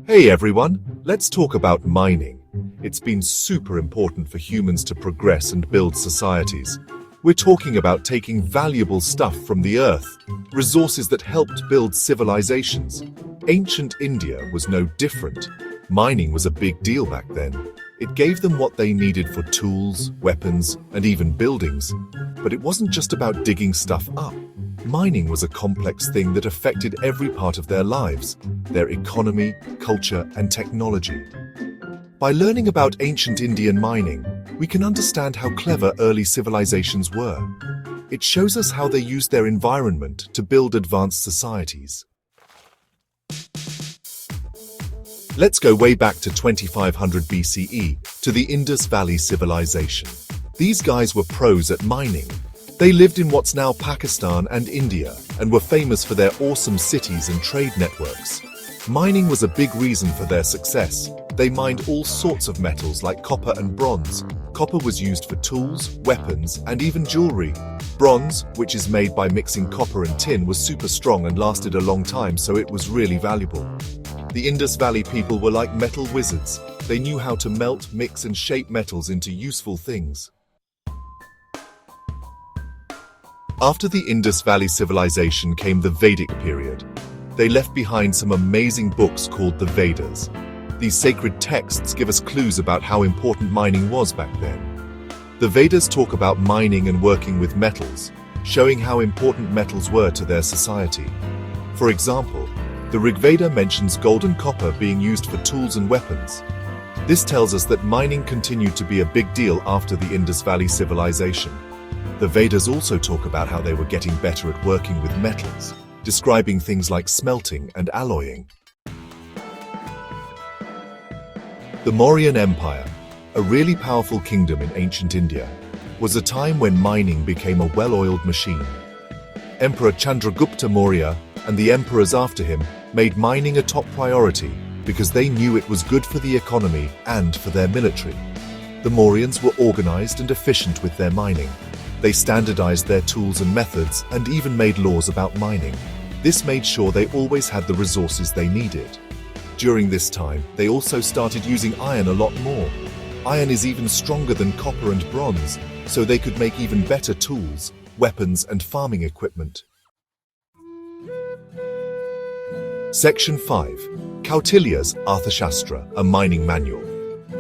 Hey everyone, let's talk about mining. It's been super important for humans to progress and build societies. We're talking about taking valuable stuff from the earth, resources that helped build civilizations. Ancient India was no different. Mining was a big deal back then. It gave them what they needed for tools, weapons, and even buildings. But it wasn't just about digging stuff up. Mining was a complex thing that affected every part of their lives, their economy, culture, and technology. By learning about ancient Indian mining, we can understand how clever early civilizations were. It shows us how they used their environment to build advanced societies. Let's go way back to 2500 BCE, to the Indus Valley Civilization. These guys were pros at mining. They lived in what's now Pakistan and India, and were famous for their awesome cities and trade networks. Mining was a big reason for their success. They mined all sorts of metals like copper and bronze. Copper was used for tools, weapons, and even jewelry. Bronze, which is made by mixing copper and tin, was super strong and lasted a long time, so it was really valuable. The Indus Valley people were like metal wizards. They knew how to melt, mix, and shape metals into useful things. After the Indus Valley Civilization came the Vedic period. They left behind some amazing books called the Vedas. These sacred texts give us clues about how important mining was back then. The Vedas talk about mining and working with metals, showing how important metals were to their society. For example, the Rig Veda mentions gold and copper being used for tools and weapons. This tells us that mining continued to be a big deal after the Indus Valley Civilization. The Vedas also talk about how they were getting better at working with metals, describing things like smelting and alloying. The Mauryan Empire, a really powerful kingdom in ancient India, was a time when mining became a well-oiled machine. Emperor Chandragupta Maurya and the emperors after him made mining a top priority because they knew it was good for the economy and for their military. The Mauryans were organized and efficient with their mining. They standardized their tools and methods and even made laws about mining. This made sure they always had the resources they needed. During this time, they also started using iron a lot more. Iron is even stronger than copper and bronze, so they could make even better tools, weapons, and farming equipment. Section 5. Kautilya's Arthashastra, a mining manual.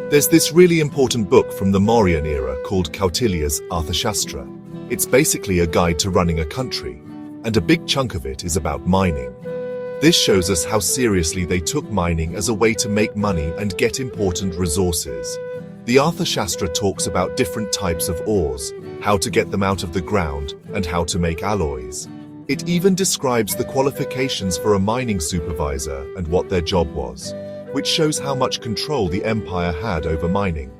There's this really important book from the Mauryan era called Kautilya's Arthashastra. It's basically a guide to running a country, and a big chunk of it is about mining. This shows us how seriously they took mining as a way to make money and get important resources. The Arthashastra talks about different types of ores, how to get them out of the ground, and how to make alloys. It even describes the qualifications for a mining supervisor and what their job was, which shows how much control the empire had over mining.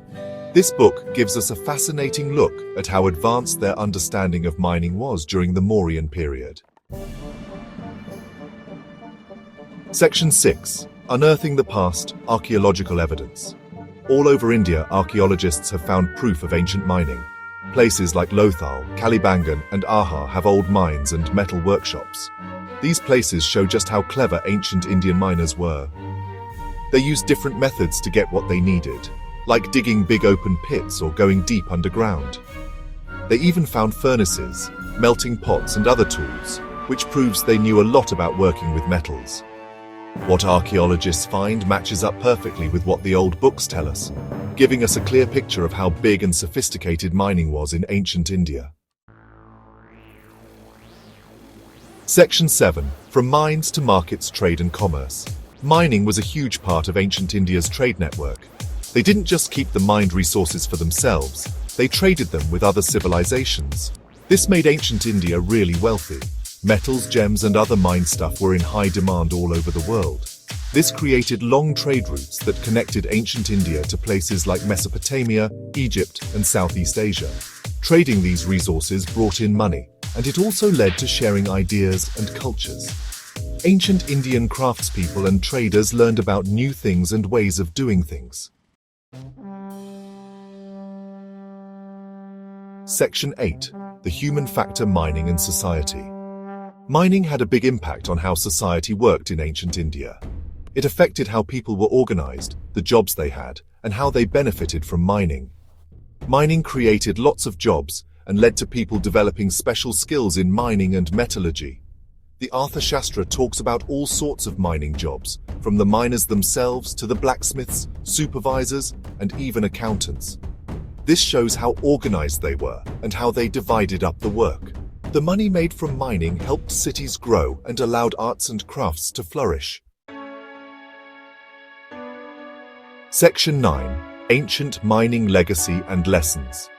This book gives us a fascinating look at how advanced their understanding of mining was during the Mauryan period. Section 6. Unearthing the past, archaeological evidence. All over India, archaeologists have found proof of ancient mining. Places like Lothal, Kalibangan, and Aha have old mines and metal workshops. These places show just how clever ancient Indian miners were. They used different methods to get what they needed, like digging big open pits or going deep underground. They even found furnaces, melting pots, and other tools, which proves they knew a lot about working with metals. What archaeologists find matches up perfectly with what the old books tell us, giving us a clear picture of how big and sophisticated mining was in ancient India. Section 7. From mines to markets, trade and commerce. Mining was a huge part of ancient India's trade network. They didn't just keep the mined resources for themselves, they traded them with other civilizations. This made ancient India really wealthy. Metals, gems, and other mined stuff were in high demand all over the world. This created long trade routes that connected ancient India to places like Mesopotamia, Egypt, and Southeast Asia. Trading these resources brought in money, and it also led to sharing ideas and cultures. Ancient Indian craftspeople and traders learned about new things and ways of doing things. Section 8. The human factor, mining and society. Mining had a big impact on how society worked in ancient India. It affected how people were organized, the jobs they had, and how they benefited from mining. Mining created lots of jobs and led to people developing special skills in mining and metallurgy. The Arthashastra talks about all sorts of mining jobs, from the miners themselves to the blacksmiths, supervisors, and even accountants. This shows how organized they were and how they divided up the work. The money made from mining helped cities grow and allowed arts and crafts to flourish. Section 9. Ancient Mining Legacy and Lessons.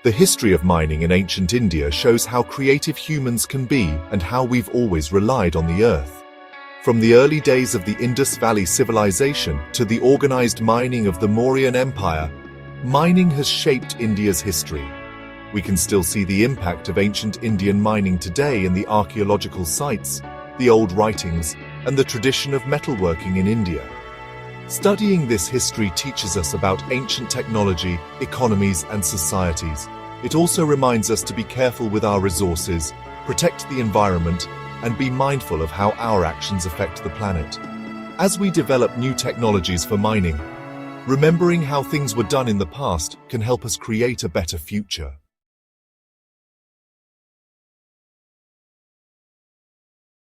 The history of mining in ancient India shows how creative humans can be and how we've always relied on the earth. From the early days of the Indus Valley Civilization to the organized mining of the Mauryan Empire, mining has shaped India's history. We can still see the impact of ancient Indian mining today in the archaeological sites, the old writings, and the tradition of metalworking in India. Studying this history teaches us about ancient technology, economies, and societies. It also reminds us to be careful with our resources, protect the environment, and be mindful of how our actions affect the planet. As we develop new technologies for mining, remembering how things were done in the past can help us create a better future.